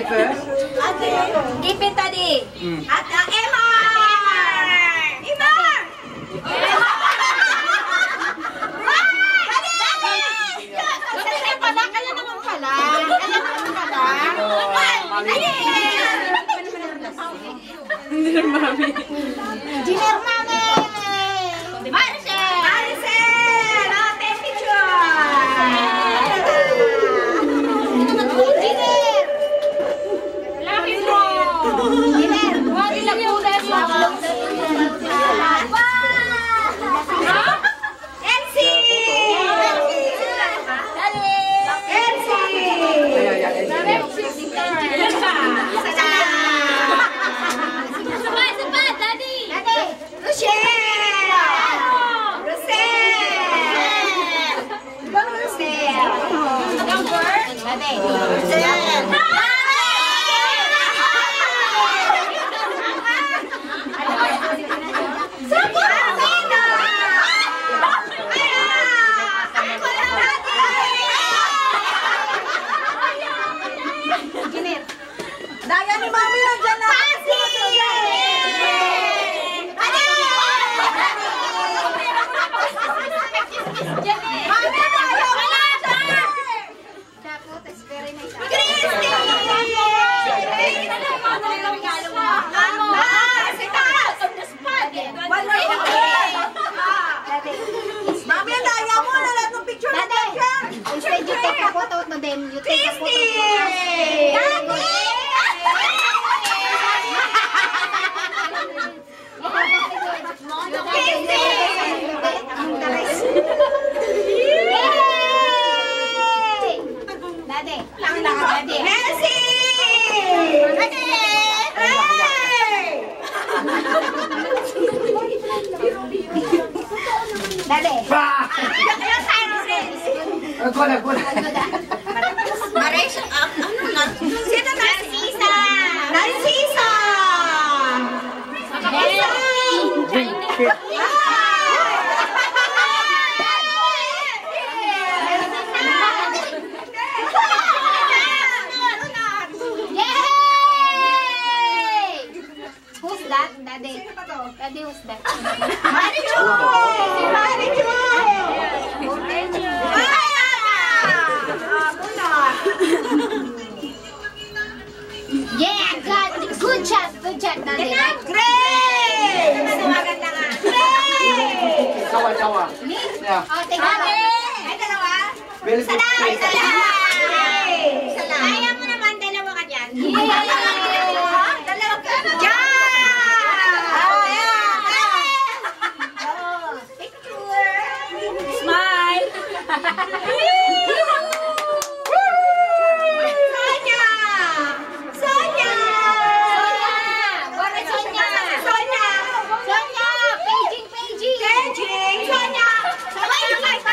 first? Keep it, Daddy. At Emma! Emma! Kaya naman pala. Hindi na mami. Dinner mami! Maricel! Maricel! Oh, take picture! Dinner! Laki mo! Dinner! Wali lang po na siya. Elsie! Daya ni Mami lang dyan na! Mami, ang daya mo! Lahat ng picture na dyan! Instead you take a photo to them, you take a photo to us. Dale. Kuha. Maris, sino Narcisa? Narcisa! Who's that? Daddy. Daddy, who's that? Marichu! Marichu! Yeah, good job, Daddy. Great! Maganda nga. Great! Sawa. Yeah. Oh, tingnan mo. Ay, dalawa? Isa lang. Kaya mo naman, dalawa ka dyan. Dalawa ka. Dyan! Smile! Sonia! Paging! Sonia! Sabay yung light!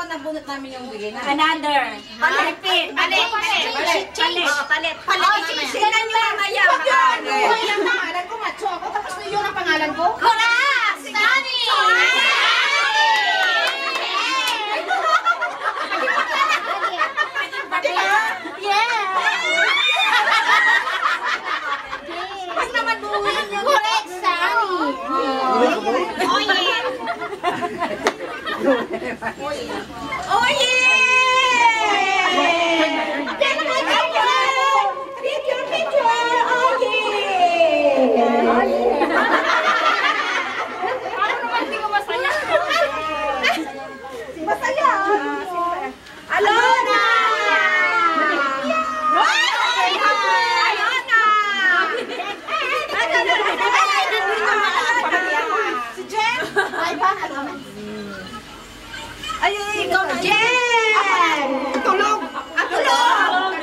Nabunot namin yung bigay na. Another. Palit. Palit. Sila nyo mamaya. Yung pangalan ko, macho ako. Tapos na yun ang pangalan ko. Correct! Sunny! Yeah! Pag naman buuin nyo. Correct, Sunny! Oh, yeah! Oh yeah! Picture! Oh yeah! Paano naman hindi ko masaya? Masaya! Alona! Si Jen! Ay, bakit naman? Ay, ikaw na, Jen! Tulog! Tulog!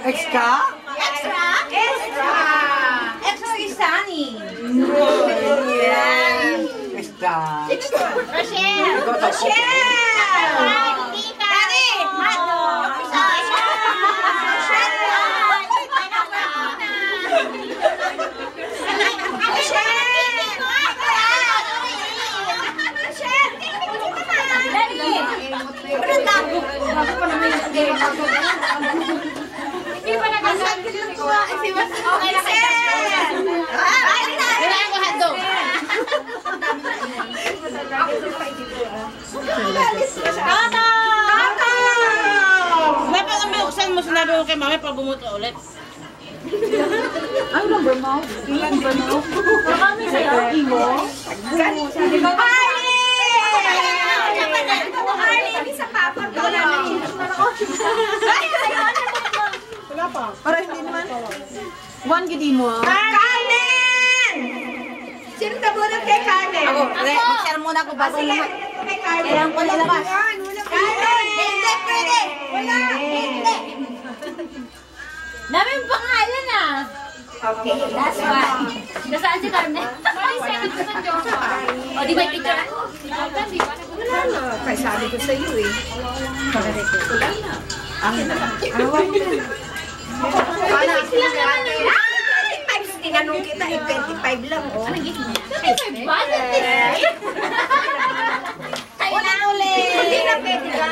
Extra? Extra? Extra! Extra is Sunny! Extra. Ah. Rochelle! Ikaw, Rochelle! Hindi ka! Pare! Mato! Hindi pa nag-asal ko. Okay na kayo. Kailangan ko hotdog. Toto! Dapat ang binuksan mo, sinabi mo kay mami pag bumuto ulit. Ay, number mo? Number mo? Kami sa'yo. Imo? Wala pa. Para hindi naman. One gidi mo. Carmen! Sino tabunod kay Carmen? Ako, mag-share muna ako bago Sige, lahat. kay Carmen. Kailangan ko nilabas. Carmen! Hindi, pwede! Wala! Hindi! Dami yung pangalan ah. Okay, last one. Nasaan si Carmen? O, di ba yung picture? Wala na. Kaya sabi ko sa iyo eh. Wala na. Awan mo na. Wala. Tinanong kita eh, 25 lang. Oh. Anong gift niya? 25 ba? Kailan ulit? Hindi na pwede ka.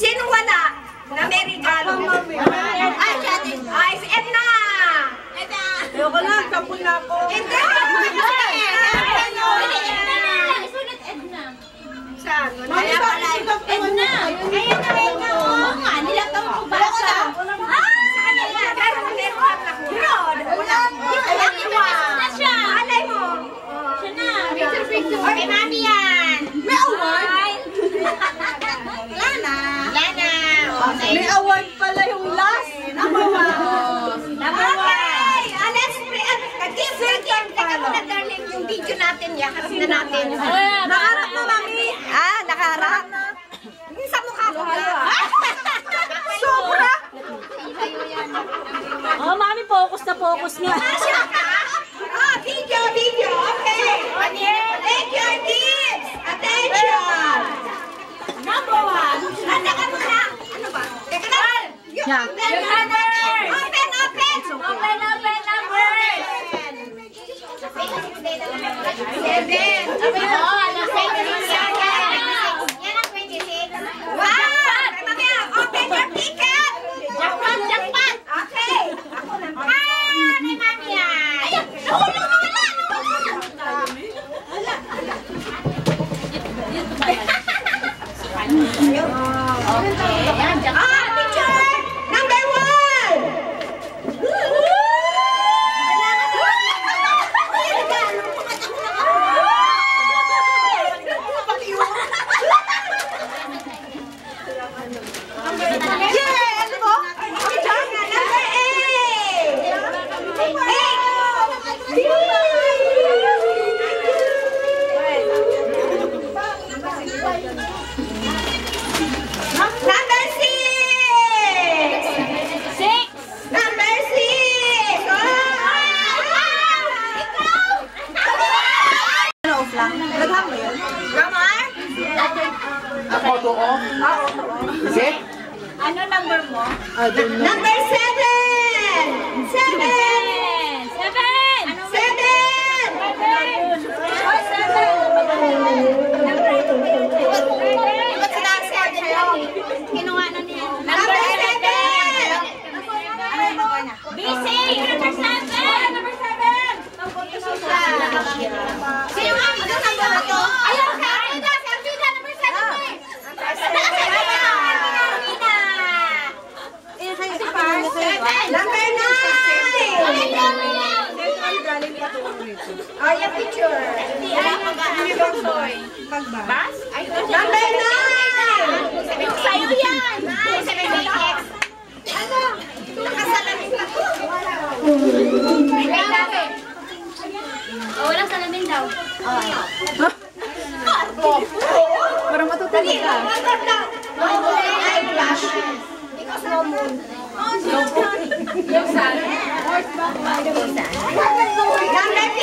Sino wala? Na may regalo. Ay, si ate. Ay, si Edna. Edna. Ayoko lang, kapul na ako. Edna. Sulat Edna. Saan? Kaya pala. Edna. Ayan na, Edna. Oo nga, nilatang ko ba? Wala ko na. Sa kanila. Pero meron na ko. Wala. Na siya. Alay mo. Siya na. Picture. Kay mami yan. May award? Wala na. Wala na. May award pala yung last. Number one. Okay! Let's give teka muna darling yung video natin yan. Kasi na natin. Nakaharap na, mami. Nakaharap? Sa mukha ko ba? Sobra. Oh, mami, focus na focus nga. Asya ka? Video. Okay. Take your tips. Attention. Number one. Handa ka muna. Ano ba? Teka na. Yeah. Open numbers. Open numbers. 7. Yan ang 26. Wow! Mamaya, open your ticket. Jackpot. Okay. Ako naman. Kay mami yan. Ayun. Nawala. Picture number 6. Photo off. Is it? Ano number mo? I don't know. Number 7. 7. 7. Ba't sinasabi sa'yo? Kinuha na niya. Number 7. BC! Number 7! Sino nga? Ano number na to? Ayaw ka! Sarvida! Number 7 to eh! Number 9. Oh, yung picture. Number 9. Sa'yo yan! Ano? Nakasalamin pa to. Walang salamin daw. Parang matutulog ka. Eyelash. Because no moon. Number 15.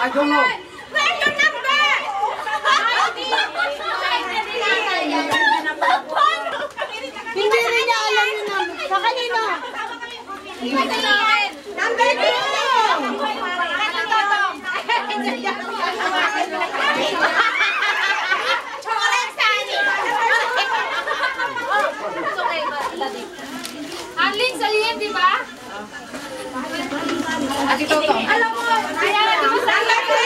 I don't know. Where's your number? Hindi rin niya alam yung number. Sa kanino? Number 2! Chocolate Sunny! Arlene, salihin, di ba? Ate Toto. Alam mo, kaya na di ba sa Number 12!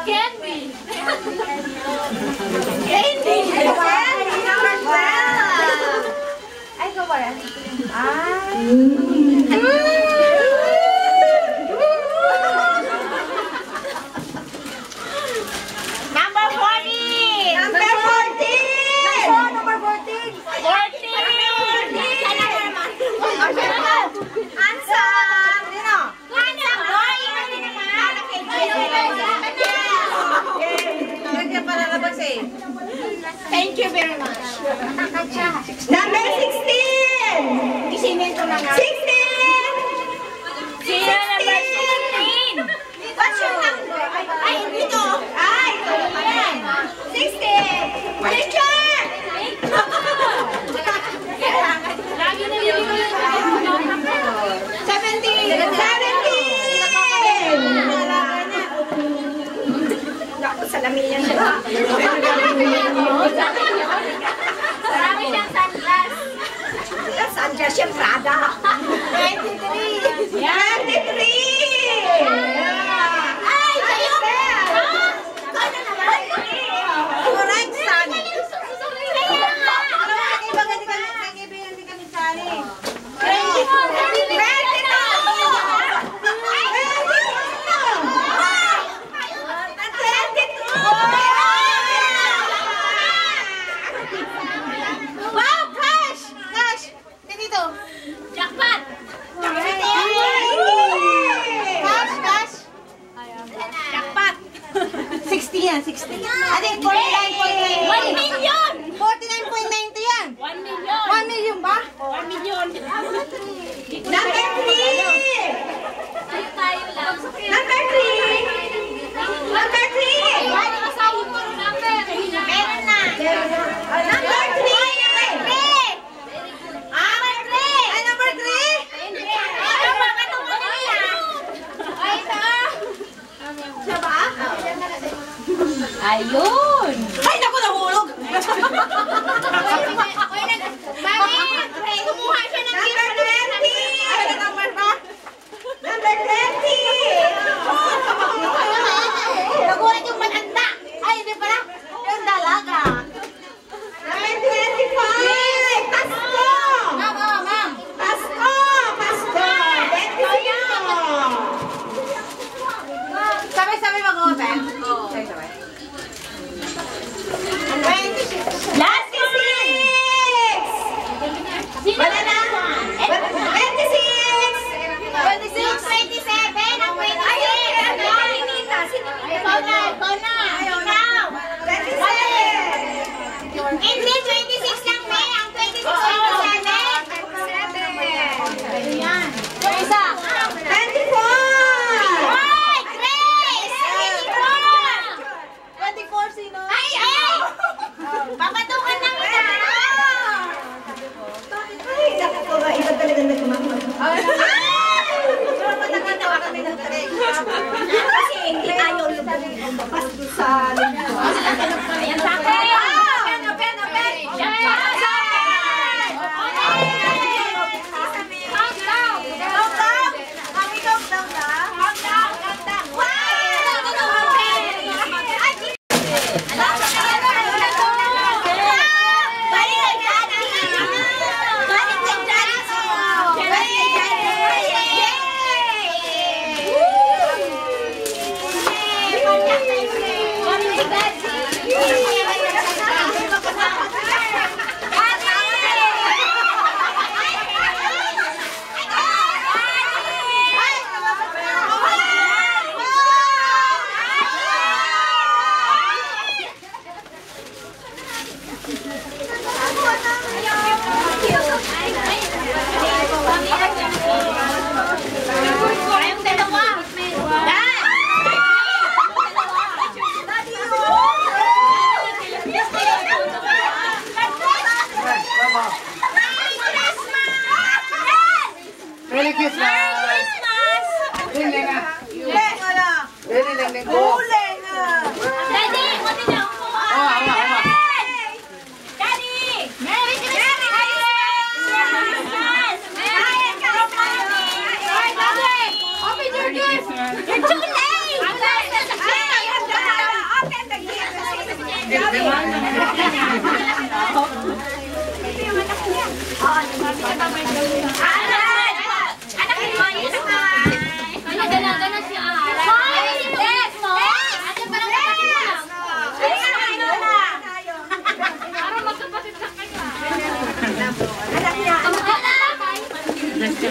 Candy. Candy! Number 12! Ay, ko ba yan? Number 14! Number 14! Number 14! 14! Handsome! Sino? Handsome boy! Ganyan pala labas eh. Thank you very much. Number 16! Isinin ko na nga. 16! Sino number 16? What's your number? Ay, dito. Ay, ito yan. 16! Richard! Lagi na yun yung number. 17! 17! Naku, salamin yan siya. Marami siyang sunglass. Sandra siya, Prada. 23! 23! Ay, kayo! Correct, son. Kaya nga. Nag-ibig kami sali. 22! Wow, cash! Cash! Dito. Jackpot. Cash, cash. Jackpot. 60 yan, 60. Ate, 49.90. 1 million. 49.90 yan. 1 million. 1 million ba? 1 million. Number 3! Tayo lang. Number 3! Number 3! Ay, asawa mo ang number. Meron na. Number 3! Ay, number 3? Ano ba? Anong ba niya? Ay, ito. Siya ba? Ayun. Ay, naku, nahulog! Mami, kumuha siya ng Number 20! Ay, number ba? Number 20! Nagulat yung matanda! Ay, hindi pala. Yung dalaga. Number 25! Pasko! Ma'am! Pasko! Pasko! 25! Sabay-sabay mag-open? Oo. Sabay-sabay.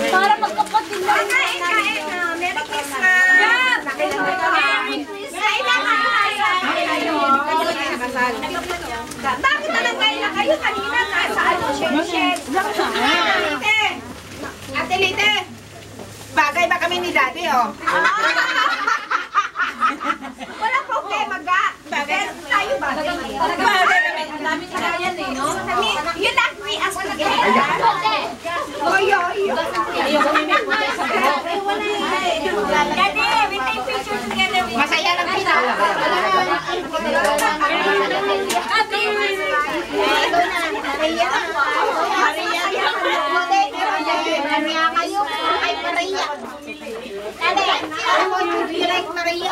Para magkapatid na. Merry Christmas! Bakit nalagay na kayo kanina? Nasa ano, shed? Ate Lite, bagay ba kami ni Daddy, oh? Walang problema, ga. Bagay tayo ba? Bagay kami. Ang dami talaga yan, eh, no? You like me as together? Oyo. Ayoko mimik mo sa Daddy, we take pictures together. Masaya lang kita. Maria kayo. Ay, Maria. Daddy, I want to be like Maria.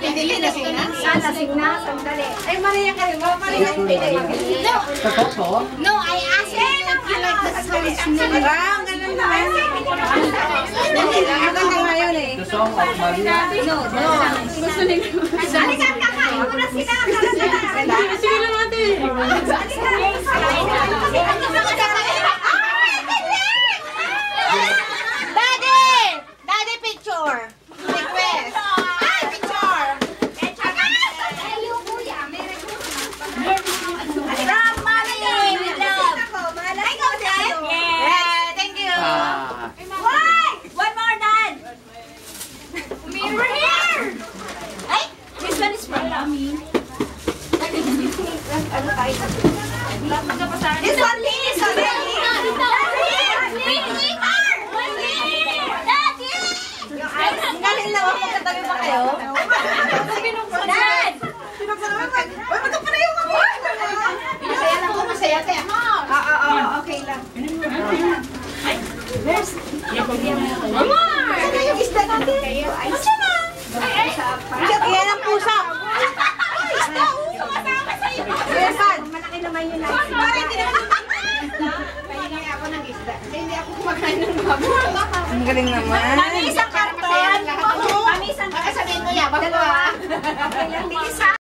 Pinili na sila. Sana signa, sandali. Ay, Maria kayo. Maria kayo. No, I asked you if you like the solution. Wow, ganun naman. Maganda nga yun eh. The song of Maria. No. Gusto nila. Halika, kakain mo na sila. Sige lang natin. Daddy picture. Request. Ay, picture. From Mommy, we love. I go, Dad. Yeah, thank you. Why? One more, Dad. We're here. Ay, this one is from Mommy. This one, please. Galing lang ako, magkatabi ba kayo? Dad! Uy, magkapareho ka mo! Masaya lang ko, masaya tayo. Okay lang. Saan na yung isda natin? Masya na! Yan ang pusa! Isda! Sumasama sa'yo! Saan? Malaki naman yun natin. Parang hindi naman. Pahingi ako ng isda. Kasi hindi ako kumakain ng baboy. Ang galing naman. Mami, isang karton. Mami, isang karton. Sabihin mo yan, dalawa. Bilis ha.